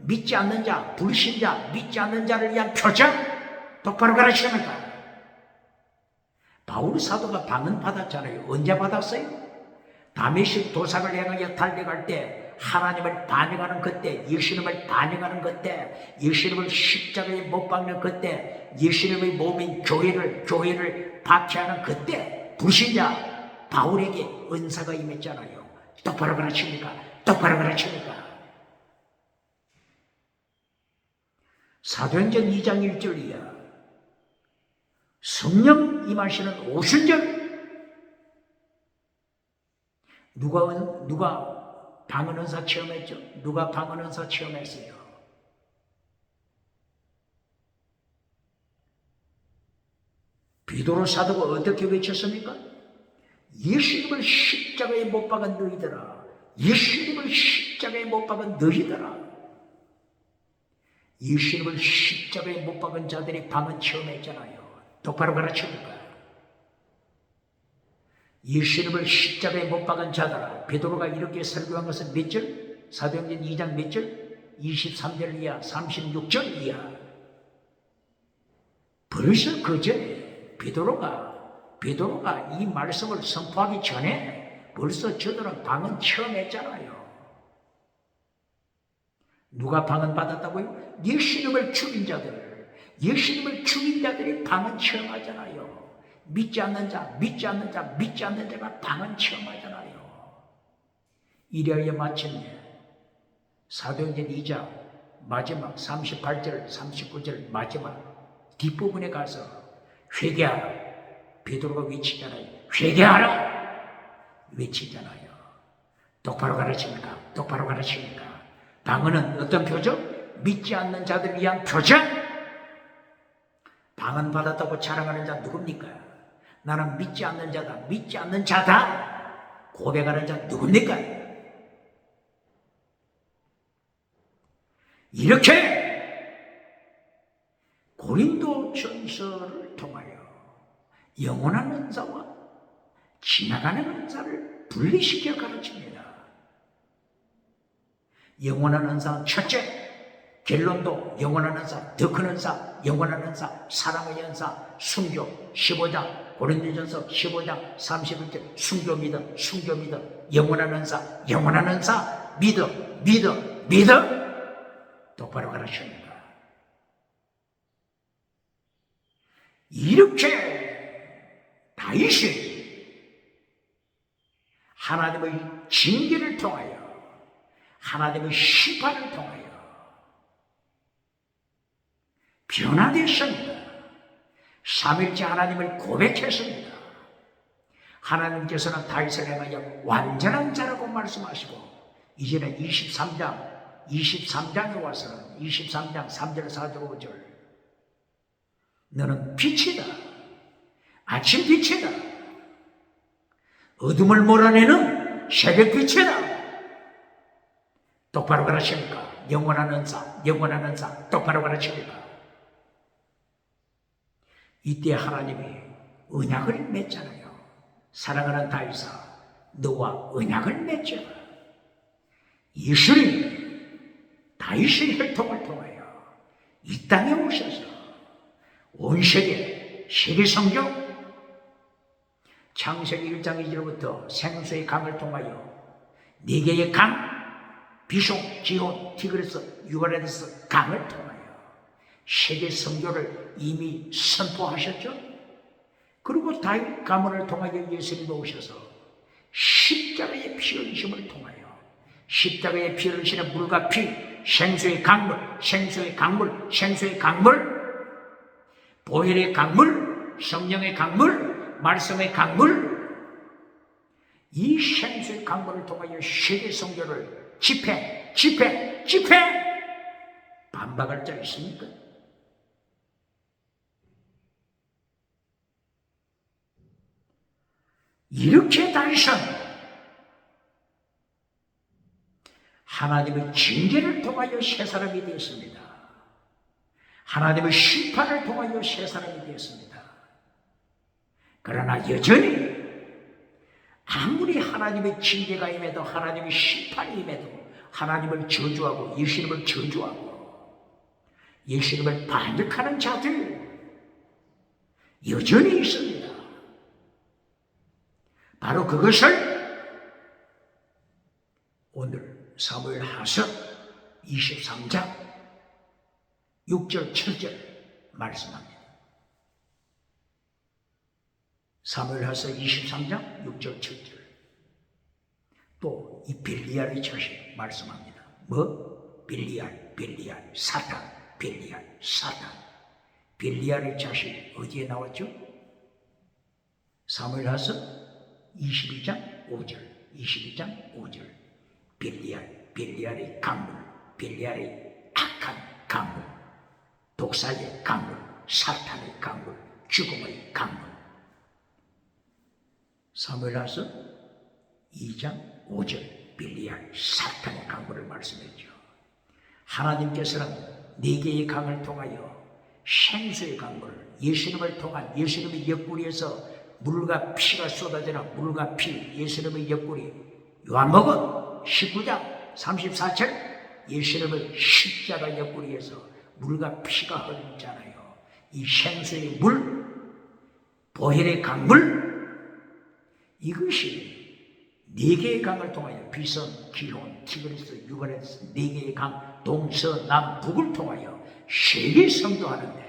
믿지 않는 자, 불신자, 믿지 않는 자를 위한 표적. 똑바로 가르칩니까? 바울 사도가 방언 받았잖아요. 언제 받았어요? 다메섹 도상을 향하여 달려갈 때, 하나님을 반영하는 그때, 예수님을 반영하는 그때, 예수님을 십자가에 못 박는 그때, 예수님의 몸인 교회를 박해하는 그때, 불신자 바울에게 은사가 임했잖아요. 똑바로 가르칩니까? 사도행전 2장 1절이야. 성령 임하시는 오순절. 누가 방언 은사 체험했죠? 누가 방언 은사 체험했어요? 베드로 사도가 어떻게 외쳤습니까? 예수님을 십자가에 못 박은 너희들아. 예수님을 십자가에 못 박은 너희들아. 예수님을 십자가에 못 박은 자들이 방언 체험했잖아요. 똑바로 가르칩니까? 예수님을 십자가에 못 박은 자들아. 베드로가 이렇게 설교한 것은 몇 절? 사도행전 2장 몇 절? 23절 이하, 36절 이하. 벌써 그 전에 베드로가 이 말씀을 선포하기 전에 벌써 저들은 방언 체험했잖아요. 누가 방언 받았다고요? 예수님을 죽인 자들이 방언 체험하잖아요. 믿지 않는 자가 방언 체험하잖아요. 이래야 마침내 사도행전 2장 마지막 38절 39절 마지막 뒷부분에 가서 회개하라. 베드로가 외치잖아요. 회개하라. 외치잖아요. 똑바로 가르칩니까? 방언은 어떤 표적? 믿지 않는 자들을 위한 표적. 방언 받았다고 자랑하는 자 누굽니까? 나는 믿지 않는 자다. 고백하는 자 누굽니까? 이렇게 고린도전서를 통하여 영원한 은사와 지나가는 은사를 분리시켜 가르칩니다. 영원한 은사는 첫째, 결론도 영원한 은사, 더 큰 은사, 영원한 은사, 사랑의 연사, 순교 15장, 고린도전서 15장 31절, 순교 믿어, 순교 믿어, 영원한 은사, 영원한 은사, 믿어, 믿어, 믿어. 똑바로 가르칩니다. 이렇게 다윗이 하나님의 징계를 통하여, 하나님의 심판을 통하여 변화되었습니다. 3일째 하나님을 고백했습니다. 하나님께서는 다윗을 향하여 완전한 자라고 말씀하시고, 이제는 23장에 와서는 23장 3절 4절 5절, 너는 빛이다, 아침 빛이다, 어둠을 몰아내는 새벽 빛이다. 똑바로 가르칩니까? 영원한 은사, 영원한 은사, 똑바로 가르칩니까? 이때 하나님이 언약을 맺잖아요. 사랑하는 다윗아, 너와 언약을 맺자. 예수님이 다윗의 혈통을 통하여 이 땅에 오셔서 온 세계 성경 창세기 1장 2절부터 생수의 강을 통하여 4개의 강, 비숑, 기혼, 티그리스, 유브라데스 강을 통하여 세계 선교를 이미 선포하셨죠. 그리고 다윗 가문을 통하여 예수님이 오셔서 십자가의 피 흘리심을 통하여, 십자가의 피 흘리시는 물과 피, 생수의 강물, 생수의 강물, 생수의 강물, 보혈의 강물, 성령의 강물, 말씀의 강물, 이 생수의 강물을 통하여 세계 선교를 집회 반박할 자 있습니까? 이렇게 다윗은 하나님의 징계를 통하여 새 사람이 되었습니다. 하나님의 심판을 통하여 새 사람이 되었습니다. 그러나 여전히 아무리 하나님의 징계가 임해도, 하나님의 심판이 임해도 하나님을 저주하고 예수님을 저주하고 예수님을 반역하는 자들 여전히 있습니다. 바로 그것을 오늘 사무엘하서 23장 6절 7절 말씀합니다. 사무엘하서 23장 6절 7절. 또 이 벨리알의 자식 말씀합니다. 뭐? 벨리알, 사탄, 벨리알, 사탄. 벨리알의 자식 어디에 나왔죠? 사무엘하서 22장 5절. 벨리알의 강물, 벨리알의 악한 강물, 독사의 강물, 사탄의 강물, 죽음의 강물. 사무엘하서 2장 5절, 벨리알, 사탄의 강물을 말씀했죠. 하나님께서는 4개의 강을 통하여 생수의 강물, 예수님을 통한 예수님의 옆구리에서 물과 피가 쏟아지는 물과 피, 예수님의 옆구리, 요한복음 19장 34절, 예수님의 십자가 옆구리에서 물과 피가 흐르잖아요. 이 생수의 물, 보혈의 강물, 이것이 4개의 강을 통하여 비선, 기혼, 티그리스, 유브라데스 4개의 강, 동서남북을 통하여 세계 선교하는데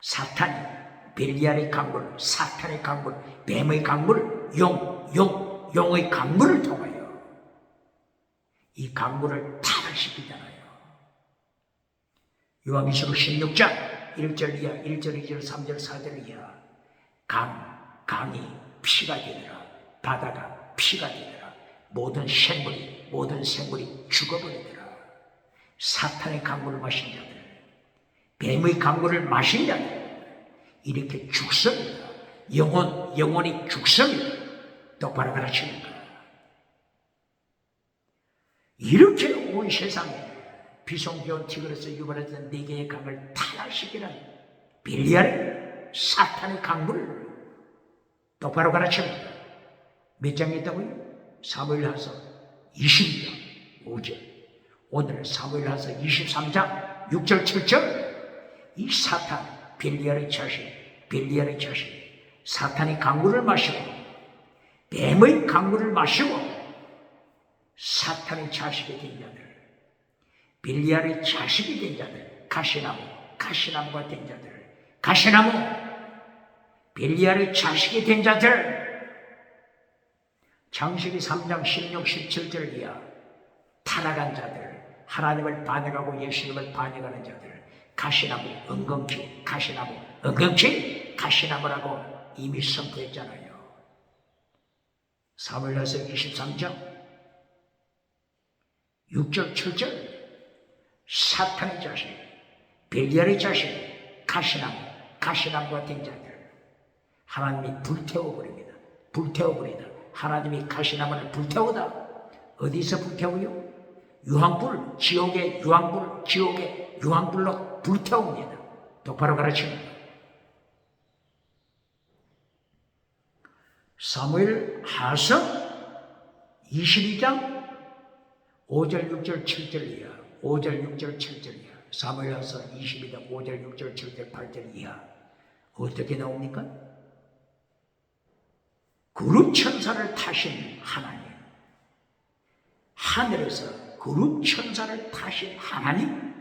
사탄이 벨리알의 강물, 사탄의 강물, 뱀의 강물, 용의 강물을 통하여 이 강물을 타락시키잖아요. 요한계시록 16장 1절 이하, 1절, 2절, 3절, 4절 이하, 강이 피가 되더라. 바다가 피가 되더라. 모든 생물이 죽어버리더라. 사탄의 강물을 마신 자들, 뱀의 강물을 마신 자들, 이렇게 죽습니다. 영혼이 죽습니다. 똑바로 가르칩니다. 이렇게 온 세상에 비송기온, 티그리스, 유브라데스 4개의 강을 타락시키는 벨리알의 사탄의 강물을 똑바로 가르칩니다. 몇 장에 있다고요? 사무엘하서 22장 5절. 오늘 사무엘하서 23장 6절 7절. 이 사탄, 벨리알의 자식, 사탄이 강물을 마시고 뱀의 강물을 마시고 사탄의 자식이 된 자들, 벨리알의 자식이 된 자들, 가시나무가 된 자들, 벨리알의 자식이 된 자들, 창세기 3장 16, 17절 이하 타락한 자들, 하나님을 반역하고 예수님을 반역하는 자들, 가시나무, 은근키, 가시나무라고 이미 선포했잖아요. 사무엘하서 23장 6절 7절 사탄의 자식, 벨리알의 자식, 가시나무가 된 자들 하나님이 불태워버립니다. 하나님이 가시나무를 불태우다. 어디서 불태워요? 지옥의 유황불로 불태웁니다. 똑바로 가르칩니다. 사무엘하서 22장 5절 6절 7절 이하, 사무엘하서 22장 5절 6절 7절 8절 이하 어떻게 나옵니까? 그룹 천사를 타신 하나님, 하늘에서 그룹 천사를 타신 하나님,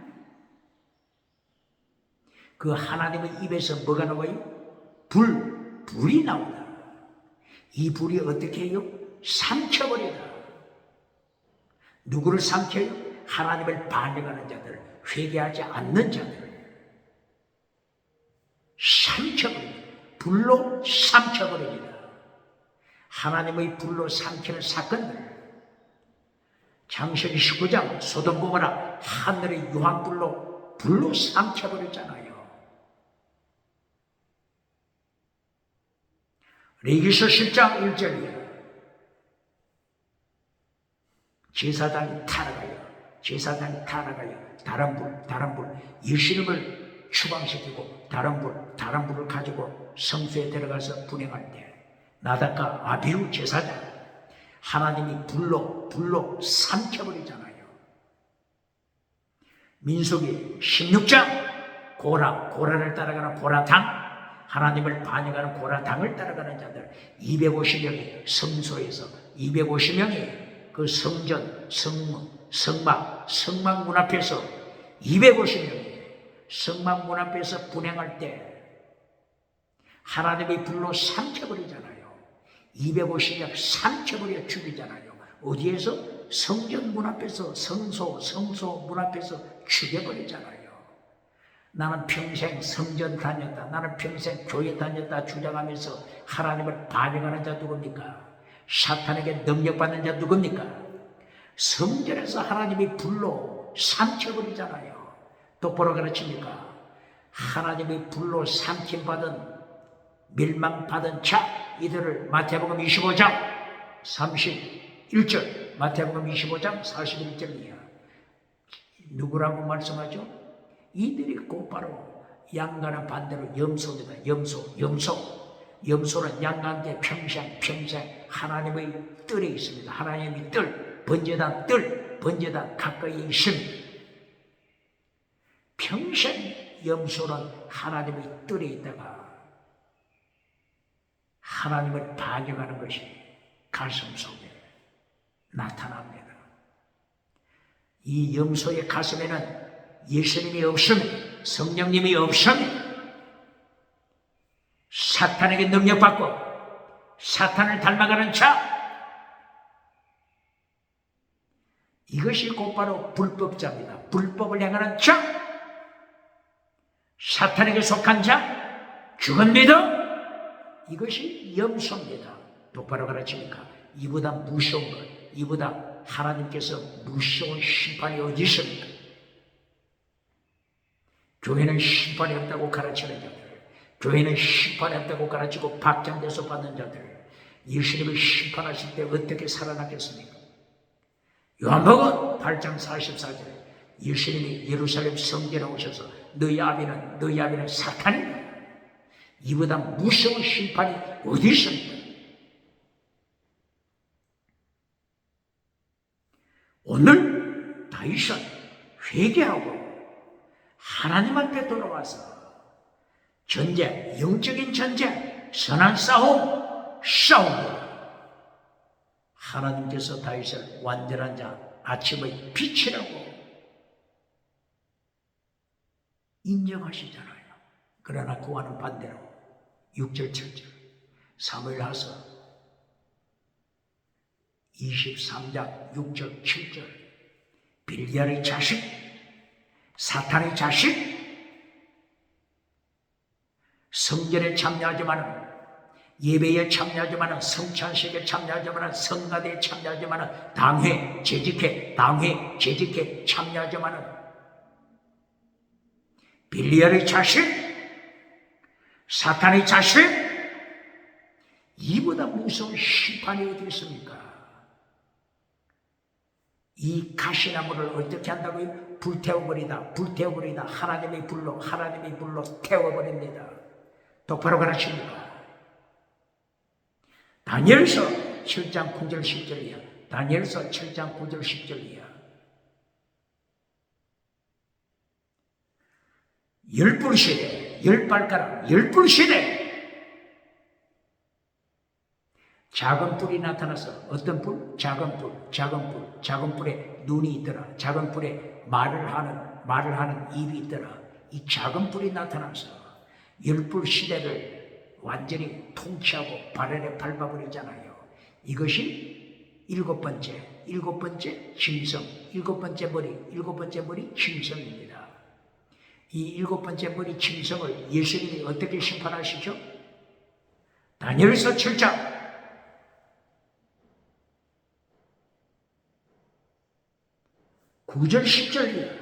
그 하나님의 입에서 뭐가 나와요? 불이 나오다. 이 불이 어떻게 해요? 삼켜버리다. 누구를 삼켜요? 하나님을 반역하는 자들, 회개하지 않는 자들 삼켜버립니다. 불로 삼켜버립니다. 하나님의 불로 삼키는 사건들, 창세기 19장 소돔 고모라 하늘의 유황불로 삼켜버렸잖아요. 레위기서 10장 1절이에요. 제사장이 타락하여 다른 불 예수님을 추방시키고 다른 불을 가지고 성소에 들어가서 분향할 때 나답과 아비후 제사장 하나님이 불로 삼켜버리잖아요. 민수기 16장 고라를 따라가는 고라당, 하나님을 반역하는 고라당을 따라가는 자들 250명이 성소에서 250명이 그 성전, 성막 문 앞에서 250명이 성막 문 앞에서 분향할 때 하나님의 불로 삼켜버리잖아요. 250명 삼켜버려 죽이잖아요. 어디에서? 성전 문 앞에서, 성소 문 앞에서 죽여버리잖아요. 나는 평생 성전 다녔다, 나는 평생 교회 다녔다 주장하면서 하나님을 반역하는 자 누굽니까? 사탄에게 능력받는 자 누굽니까? 성전에서 하나님이 불로 삼켜버리잖아요. 똑바로 가르칩니까? 하나님의 불로 삼킴받은 멸망받은 자, 이들을 마태복음 25장 31절, 마태복음 25장 41절 이하 누구라고 말씀하죠? 이들이 곧바로 양간의 반대로 염소입니다. 염소는 양간대 평생 하나님의 뜰에 있습니다. 하나님의 뜰, 번제단 가까이에 있습니다. 평생 염소는 하나님의 뜰에 있다가 하나님을 반역하는 것이 가슴 속에 나타납니다. 이 염소의 가슴에는 예수님이 없으면, 성령님이 없으면 사탄에게 능력받고 사탄을 닮아가는 자, 이것이 곧바로 불법자입니다. 불법을 행하는 자, 사탄에게 속한 자, 죽은 믿음, 이것이 염소입니다. 똑바로 가르치니까 이보다 무서운 것, 이보다 하나님께서 무서운 심판이 어디 있습니까? 교회는 심판이 없다고 가르치는 자들, 교회는 심판이 없다고 가르치고 박장대소 받는 자들, 예수님을 심판하실 때 어떻게 살아났겠습니까? 요한복음 8장 44절, 예수님이 예루살렘 성전에 오셔서 너희 아비는 사탄이다. 이보다 무서운 심판이 어디 있습니까? 오늘 다윗은 회개하고 하나님한테 돌아와서 전쟁, 영적인 전쟁, 선한 싸움 싸웁니다. 하나님께서 다윗을 완전한 자, 아침의 빛이라고 인정하시잖아요. 그러나 그와는 반대로 6절 7절 사무엘하서 23장 6절 7절 빌리알의 자식, 사탄의 자식, 성전에 참여하지만은, 예배에 참여하지만은, 성찬식에 참여하지만은, 성가대에 참여하지만은, 당회 재직회 참여하지만은, 빌리알의 자식, 사탄의 자식, 이보다 무서운 심판이 어디 있습니까? 이 가시나무를 어떻게 한다고요? 불태워버리다. 하나님의 불로 태워버립니다. 똑바로 가르칩니다. 다니엘서 7장 9절 10절이야. 다니엘서 7장 9절 10절이야. 열불시대, 열발가락, 열불시대. 작은 불이 나타나서, 어떤 불? 작은 불에 눈이 있더라. 작은 불에 말을 하는 입이 있더라. 이 작은 불이 나타나서 열불 시대를 완전히 통치하고 발열에 밟아버리잖아요. 이것이 일곱 번째 징성, 일곱 번째 머리 징성입니다. 이 일곱 번째 머리 징성을 예수님이 어떻게 심판하시죠? 다니엘서 7장 9절 10절이야.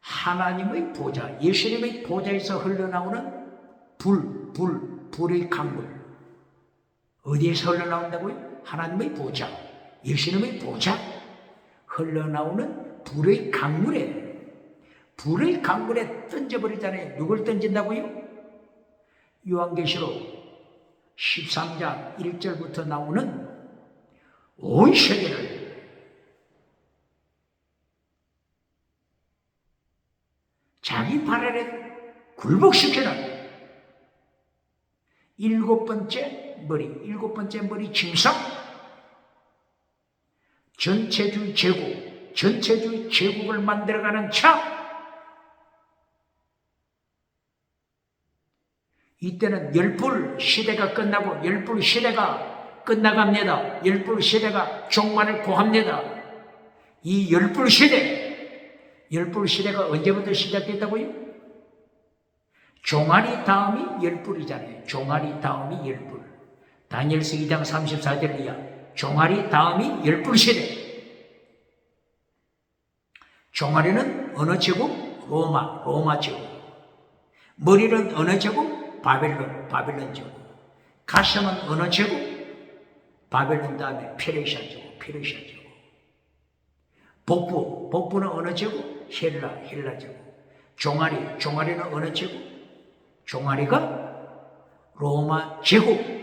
하나님의 보좌, 예수님의 보좌에서 흘러나오는 불의 강물. 어디에서 흘러나온다고요? 하나님의 보좌, 예수님의 보좌. 흘러나오는 불의 강물에 던져버리잖아요. 누굴 던진다고요? 요한계시록 13장 1절부터 나오는 온 세계를 자기 발 아래 굴복시키는 일곱 번째 머리 징성, 전체주의 제국을 만들어가는 차. 이때는 열불 시대가 끝나고 열불 시대가 끝나갑니다. 열불 시대가 종말을 고합니다. 이 열불 시대가 언제부터 시작됐다고요? 종아리 다음이 열불이잖아요. 종아리 다음이 열불. 다니엘서 2장 34절이야. 종아리 다음이 열불 시대. 종아리는 어느 제국? 로마 제국. 머리는 어느 제국? 바벨론 제국. 가슴은 어느 제국? 바벨론 다음에 페르시아 제국. 복부는 어느 제국? 헬라 제국. 종아리는 어느 제국? 종아리가 로마 제국.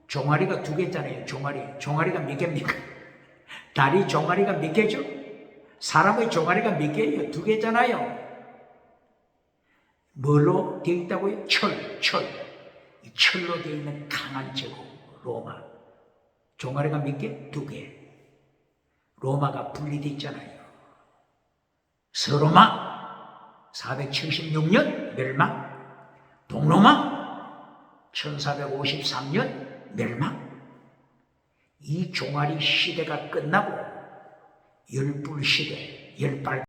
종아리가 두 개잖아요. 종아리가 몇 개입니까? 다리 종아리가 몇 개죠? 사람의 종아리가 몇 개예요? 두 개잖아요. 뭘로 되어 있다고요? 이 철로 되어 있는 강한 제국, 로마. 종아리가 몇 개? 두 개. 로마가 분리되어 있잖아요. 서로마 476년 멸망, 동로마 1453년 멸망. 이 종아리 시대가 끝나고 열불 시대, 열발